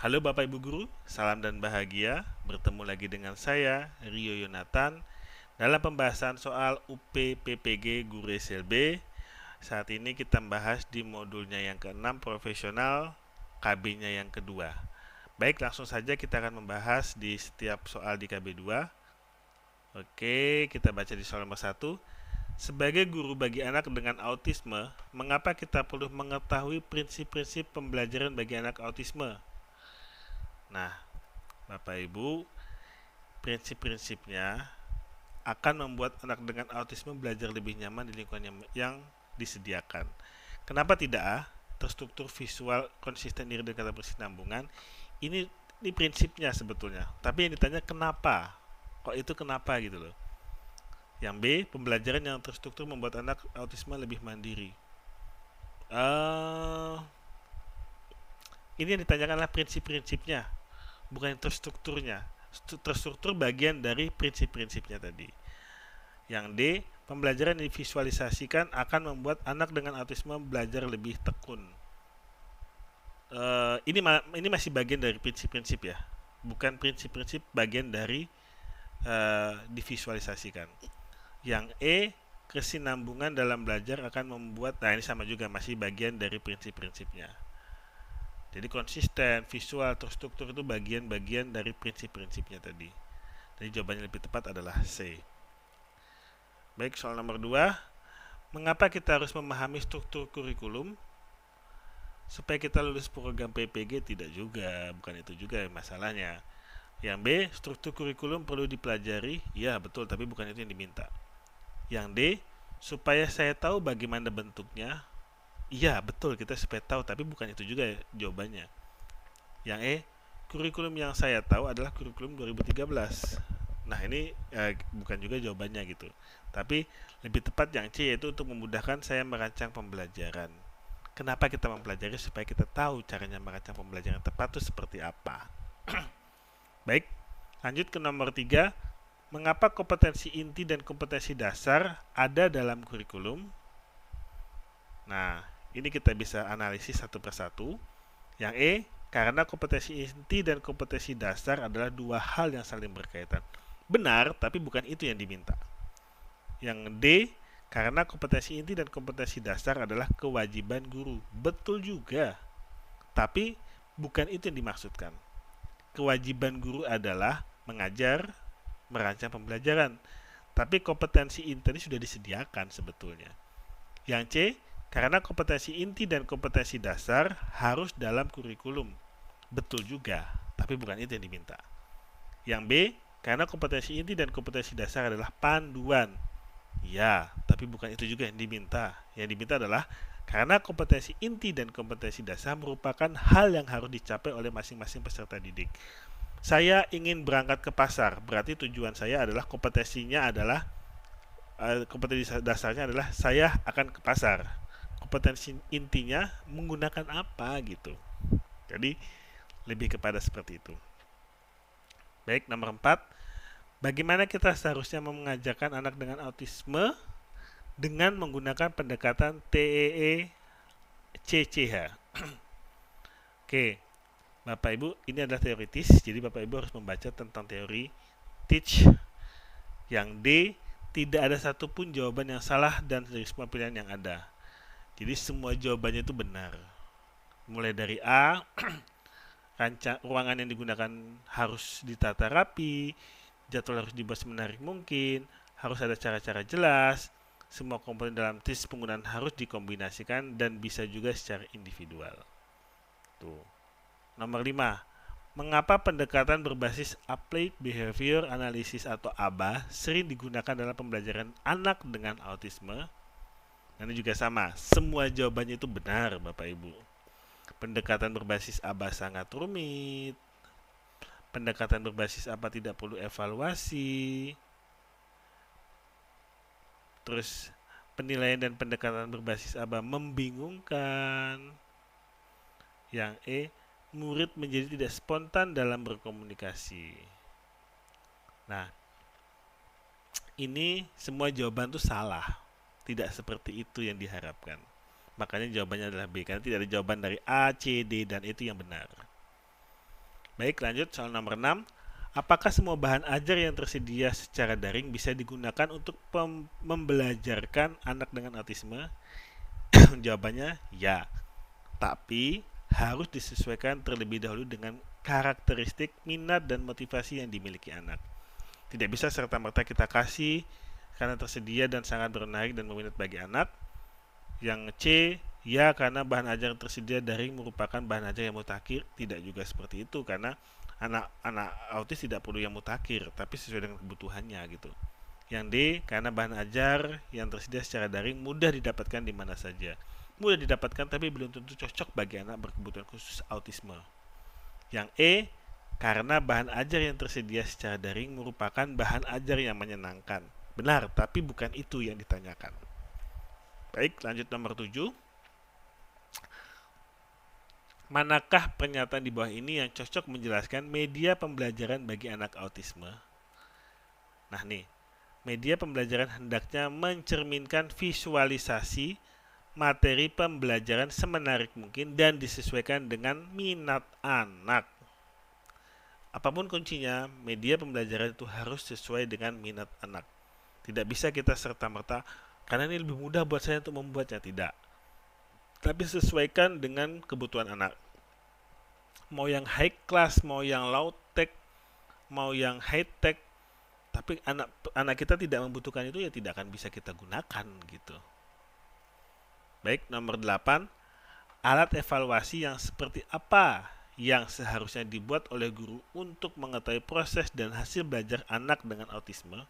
Halo Bapak Ibu Guru, salam dan bahagia. Bertemu lagi dengan saya, Rio Yonatan, dalam pembahasan soal UP-PPG Guru SLB. Saat ini kita membahas di modulnya yang ke-6 profesional, KB-nya yang kedua. Baik, langsung saja kita akan membahas di setiap soal di KB2. Oke, kita baca di soal nomor 1. Sebagai guru bagi anak dengan autisme, mengapa kita perlu mengetahui prinsip-prinsip pembelajaran bagi anak autisme? Nah, Bapak Ibu, prinsip-prinsipnya akan membuat anak dengan autisme belajar lebih nyaman di lingkungan yang disediakan. Kenapa tidak? Terstruktur visual konsisten diri dan kata berkesinambungan. Ini prinsipnya sebetulnya. Tapi yang ditanya kenapa? Kok itu kenapa gitu loh. Yang B, pembelajaran yang terstruktur membuat anak autisme lebih mandiri. Ini yang ditanyakan adalah prinsip-prinsipnya, bukan terstrukturnya. Terstruktur bagian dari prinsip-prinsipnya tadi. Yang D, pembelajaran yang divisualisasikan akan membuat anak dengan autisme belajar lebih tekun. Ini masih bagian dari prinsip-prinsip ya, bukan prinsip-prinsip bagian dari divisualisasikan. Yang E, kesinambungan dalam belajar akan membuat, nah ini sama juga masih bagian dari prinsip-prinsipnya. Jadi konsisten, visual, terstruktur itu bagian-bagian dari prinsip-prinsipnya tadi. Jadi jawabannya lebih tepat adalah C. Baik, soal nomor 2. Mengapa kita harus memahami struktur kurikulum? Supaya kita lulus program PPG? Tidak juga, bukan itu juga masalahnya. Yang B, struktur kurikulum perlu dipelajari? Ya, betul, tapi bukan itu yang diminta. Yang D, supaya saya tahu bagaimana bentuknya? Iya, betul, kita supaya tahu, tapi bukan itu juga jawabannya. Yang E, kurikulum yang saya tahu adalah kurikulum 2013. Nah, ini bukan juga jawabannya gitu. Tapi lebih tepat yang C, yaitu untuk memudahkan saya merancang pembelajaran. Kenapa kita mempelajari? Supaya kita tahu caranya merancang pembelajaran tepat itu seperti apa. Baik, lanjut ke nomor 3. Mengapa kompetensi inti dan kompetensi dasar ada dalam kurikulum? Nah, ini kita bisa analisis satu persatu. Yang E, karena kompetensi inti dan kompetensi dasar adalah dua hal yang saling berkaitan. Benar, tapi bukan itu yang diminta. Yang D, karena kompetensi inti dan kompetensi dasar adalah kewajiban guru. Betul juga, tapi bukan itu yang dimaksudkan. Kewajiban guru adalah mengajar, merancang pembelajaran. Tapi kompetensi inti sudah disediakan sebetulnya. Yang C, karena kompetensi inti dan kompetensi dasar harus dalam kurikulum. Betul juga, tapi bukan itu yang diminta. Yang B, karena kompetensi inti dan kompetensi dasar adalah panduan. Ya, tapi bukan itu juga yang diminta. Yang diminta adalah karena kompetensi inti dan kompetensi dasar merupakan hal yang harus dicapai oleh masing-masing peserta didik. Saya ingin berangkat ke pasar, berarti tujuan saya adalah kompetensinya adalah kompetensi dasarnya adalah saya akan ke pasar. Kompetensi intinya menggunakan apa gitu. Jadi lebih kepada seperti itu. Baik, nomor 4. Bagaimana kita seharusnya mengajarkan anak dengan autisme dengan menggunakan pendekatan TEE CCH. Oke, Bapak Ibu, ini adalah teoritis, jadi Bapak Ibu harus membaca tentang teori teach. Yang D, tidak ada satupun jawaban yang salah dan dari semua pilihan yang ada. Jadi semua jawabannya itu benar. Mulai dari A, ruangan yang digunakan harus ditata rapi, jadwal harus dibuat semenarik mungkin, harus ada cara-cara jelas, semua komponen dalam tes penggunaan harus dikombinasikan dan bisa juga secara individual. Tuh. Nomor 5. Mengapa pendekatan berbasis Applied Behavior Analysis atau ABA sering digunakan dalam pembelajaran anak dengan autisme? Ini juga sama, semua jawabannya itu benar Bapak Ibu. Pendekatan berbasis ABA sangat rumit. Pendekatan berbasis ABA tidak perlu evaluasi. Terus penilaian dan pendekatan berbasis ABA membingungkan. Yang E, murid menjadi tidak spontan dalam berkomunikasi. Nah, ini semua jawaban itu salah. Tidak seperti itu yang diharapkan. Makanya jawabannya adalah B, karena tidak ada jawaban dari A, C, D, dan itu yang benar. Baik, lanjut soal nomor 6. Apakah semua bahan ajar yang tersedia secara daring bisa digunakan untuk membelajarkan anak dengan autisme? Jawabannya ya, tapi harus disesuaikan terlebih dahulu dengan karakteristik, minat, dan motivasi yang dimiliki anak. Tidak bisa serta-merta kita kasih karena tersedia dan sangat menarik dan meminat bagi anak. Yang C, ya karena bahan ajar tersedia daring merupakan bahan ajar yang mutakhir. Tidak juga seperti itu, karena anak-anak autis tidak perlu yang mutakhir, tapi sesuai dengan kebutuhannya gitu. Yang D, karena bahan ajar yang tersedia secara daring mudah didapatkan di mana saja. Mudah didapatkan tapi belum tentu cocok bagi anak berkebutuhan khusus autisme. Yang E, karena bahan ajar yang tersedia secara daring merupakan bahan ajar yang menyenangkan. Benar, tapi bukan itu yang ditanyakan. Baik, lanjut nomor 7. Manakah pernyataan di bawah ini yang cocok menjelaskan media pembelajaran bagi anak autisme? Nah nih, media pembelajaran hendaknya mencerminkan visualisasi materi pembelajaran semenarik mungkin dan disesuaikan dengan minat anak. Apapun kuncinya, media pembelajaran itu harus sesuai dengan minat anak. Tidak bisa kita serta-merta, karena ini lebih mudah buat saya untuk membuatnya, tidak. Tapi sesuaikan dengan kebutuhan anak. Mau yang high class, mau yang low tech, mau yang high tech, tapi anak kita tidak membutuhkan itu, ya tidak akan bisa kita gunakan gitu. Baik, nomor 8. Alat evaluasi yang seperti apa yang seharusnya dibuat oleh guru untuk mengetahui proses dan hasil belajar anak dengan autisme?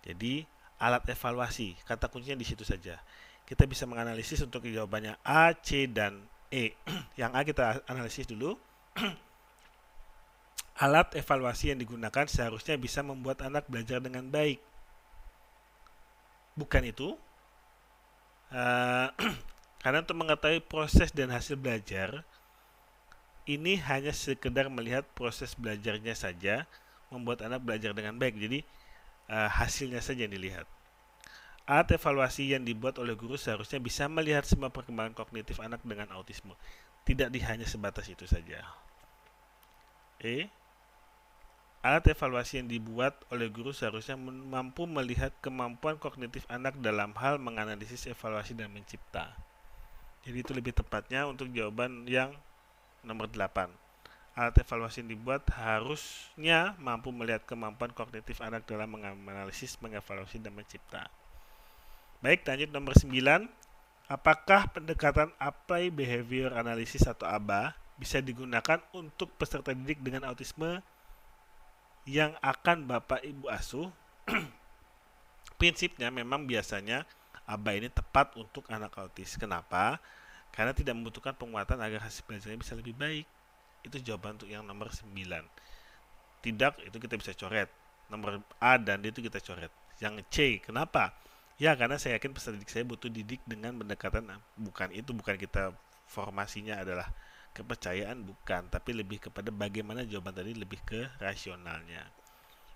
Jadi, alat evaluasi, kata kuncinya di situ saja. Kita bisa menganalisis untuk jawabannya A, C, dan E. Yang A kita analisis dulu. Alat evaluasi yang digunakan seharusnya bisa membuat anak belajar dengan baik. Bukan itu. Karena untuk mengetahui proses dan hasil belajar, ini hanya sekedar melihat proses belajarnya saja, membuat anak belajar dengan baik. Jadi, hasilnya saja yang dilihat. Alat evaluasi yang dibuat oleh guru seharusnya bisa melihat semua perkembangan kognitif anak dengan autisme. Tidak hanya sebatas itu saja. Alat evaluasi yang dibuat oleh guru seharusnya mampu melihat kemampuan kognitif anak dalam hal menganalisis, evaluasi, dan mencipta. Jadi itu lebih tepatnya untuk jawaban yang nomor 8. Alat evaluasi yang dibuat harusnya mampu melihat kemampuan kognitif anak dalam menganalisis, mengevaluasi, dan mencipta. Baik, lanjut nomor 9. Apakah pendekatan Applied Behavior Analysis atau ABA bisa digunakan untuk peserta didik dengan autisme yang akan Bapak Ibu asuh? Prinsipnya memang biasanya ABA ini tepat untuk anak autis. Kenapa? Karena tidak membutuhkan penguatan agar hasil belajarnya bisa lebih baik. Itu jawaban untuk yang nomor 9. Tidak, itu kita bisa coret. Nomor A dan D itu kita coret. Yang C, kenapa? Ya, karena saya yakin peserta didik saya butuh didik dengan pendekatan, bukan kita formasinya adalah kepercayaan, bukan, tapi lebih kepada bagaimana jawaban tadi lebih ke rasionalnya.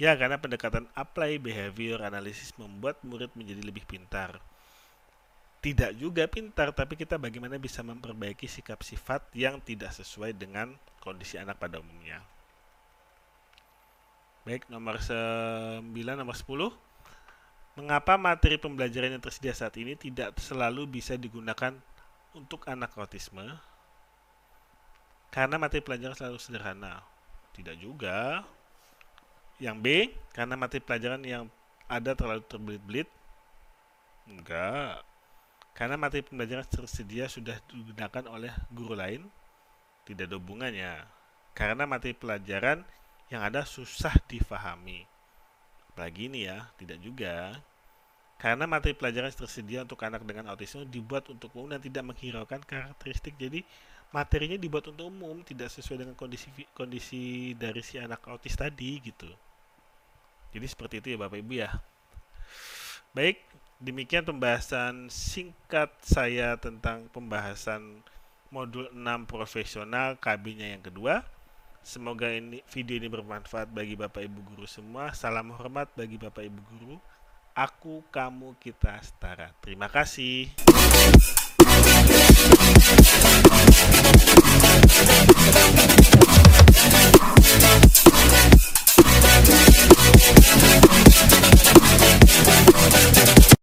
Ya, karena pendekatan Applied Behavior Analysis membuat murid menjadi lebih pintar. Tidak juga pintar, tapi kita bagaimana bisa memperbaiki sikap sifat yang tidak sesuai dengan kondisi anak pada umumnya. Baik, nomor 9, nomor 10. Mengapa materi pembelajaran yang tersedia saat ini tidak selalu bisa digunakan untuk anak autisme? Karena materi pelajaran selalu sederhana. Tidak juga. Yang B, karena materi pelajaran yang ada terlalu terbelit-belit. Enggak. Karena materi pembelajaran tersedia sudah digunakan oleh guru lain. Tidak ada hubungannya. Karena materi pelajaran yang ada susah difahami. Apalagi ini ya, tidak juga. Karena materi pelajaran tersedia untuk anak dengan autisme dibuat untuk umum dan tidak menghiraukan karakteristik. Jadi materinya dibuat untuk umum, tidak sesuai dengan kondisi dari si anak autis tadi gitu. Jadi seperti itu ya Bapak Ibu ya. Baik, demikian pembahasan singkat saya tentang pembahasan modul 6 profesional KB-nya yang kedua. Semoga video ini bermanfaat bagi Bapak Ibu guru semua. Salam hormat bagi Bapak Ibu guru. Aku, kamu, kita setara. Terima kasih.